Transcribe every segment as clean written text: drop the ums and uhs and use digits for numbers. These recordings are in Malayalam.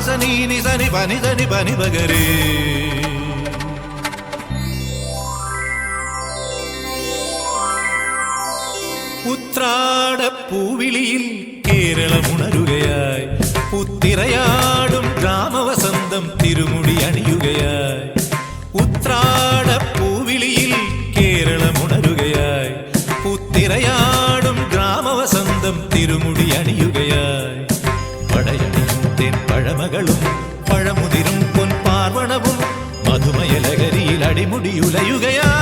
സനി നി സനി പനി സനി പനി പകരേ. ഉത്രാടപ്പൂവിളിയിൽ കേരളമുണരുകയായി, പുത്തിരയാടും ഗ്രാമവസന്തം തിരുമുടി അണിയുകയായി. ഉത്രാടപ്പൂവിളിയിൽ കേരളമുണരുകയായി, പുത്തിരയാടും ഗ്രാമവസന്തം തിരുമുടി അണിയുകയായി. പടയണിയും തെൻ പഴമകളും പഴമുതിരും പൊൻപാർവണവും മധുമയലഹരിയിൽ അടിമുടിയുലയുകയായി.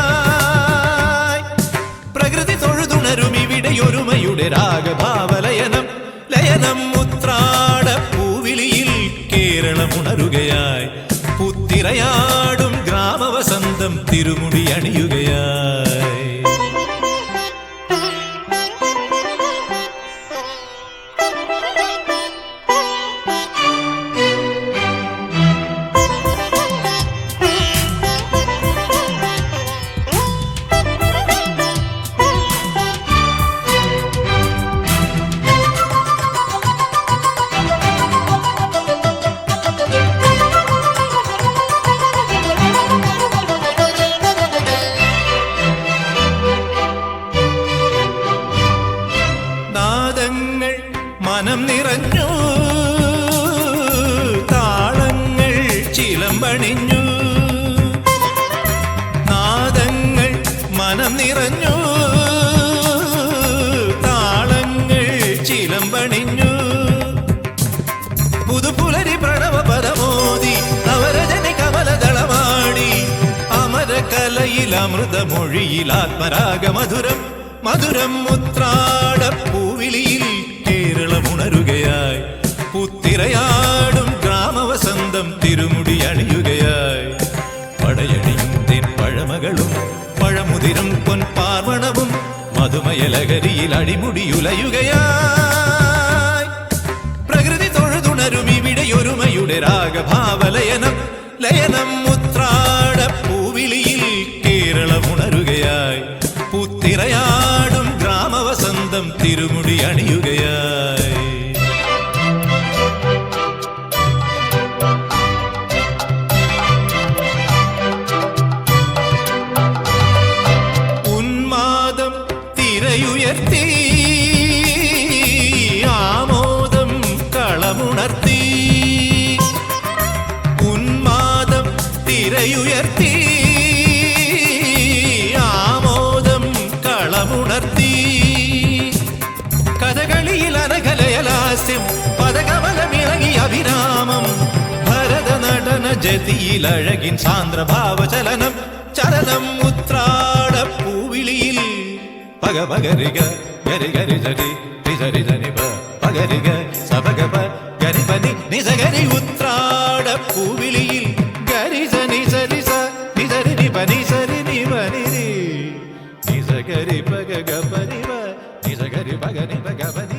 പ്രകൃതി തൊഴുതുണരും ഇവിടെയൊരുമയുടെ രാഗഭാവലയനം ലയനം. ഉത്രാടപ്പൂവിളിയിൽ കേരളമുണരുകയായി, പുത്തിരയാടും ഗ്രാമവസന്തം തിരുമുടി അണിയുകയായി. മനം നിറഞ്ഞു, താളങ്ങൾ ചിലമ്പണിഞ്ഞു. നാദങ്ങൾ മനം നിറഞ്ഞു, താളങ്ങൾ ചിലമ്പണിഞ്ഞു. പുതുപുലരി പ്രണവ പദമോദി നവരജനി കമലദളമാടി. അമരകലയിൽ അമൃതമൊഴിയിൽ ആത്മരാഗമധുരം മധുരം. ഉത്രാടപ്പൂവിളിയിൽ കേരളമുണരുകയായി, പുത്തിരയാടും ഗ്രാമവസന്തം തിരുമുടി അണിയുകയായി. പടയണിയും തെൻ പഴമകളും പഴമുതിരും പൊൻപാർവണവും മധുമയലഹരിയിൽ അടിമുടിയുലയുകയായി. പ്രകൃതി തൊഴുതുണരും ഇവിടെയൊരുമയുടെ രാഗഭാവലയനം ലയനം. ഉത്രാടപ്പൂവിളിയിൽ കേരളമുണരുകയായി, പുത്തിരയാടും ഗ്രാമവസന്തം തിരുമുടി അണിയുകയായി. ഉന്മാദം തിരയുയർത്തി, ആമോദം കളമുണർത്തി. ഉന്മാദം തിരയുയർത്തി, ആമോദം കളമുണർത്തി. കഥകളിയിൽ അനകലയലാസ്യം പദകമലമിളകിയ അഭിരാമം. ഭരതനടന ജതിയിൽ അഴകിൻ സാന്ദ്രഭാവചലനം ചലനം. ഉത്രാടപ്പൂവിളിയിൽ പഗപഗരിക ഗരി ഗരി ജരി നിസരി ജനിപ പഗരിക സപഗപ ഗരിപനി നിസഗരി. ഉത്രാടപ്പൂവിളിയിൽ ഗരി സനി സരി സ നിസരി നിപനി സരി നിപനി നിസഗരി പഗ ഗപനി വ നിസഗരി പഗ നിപ ഗപനി.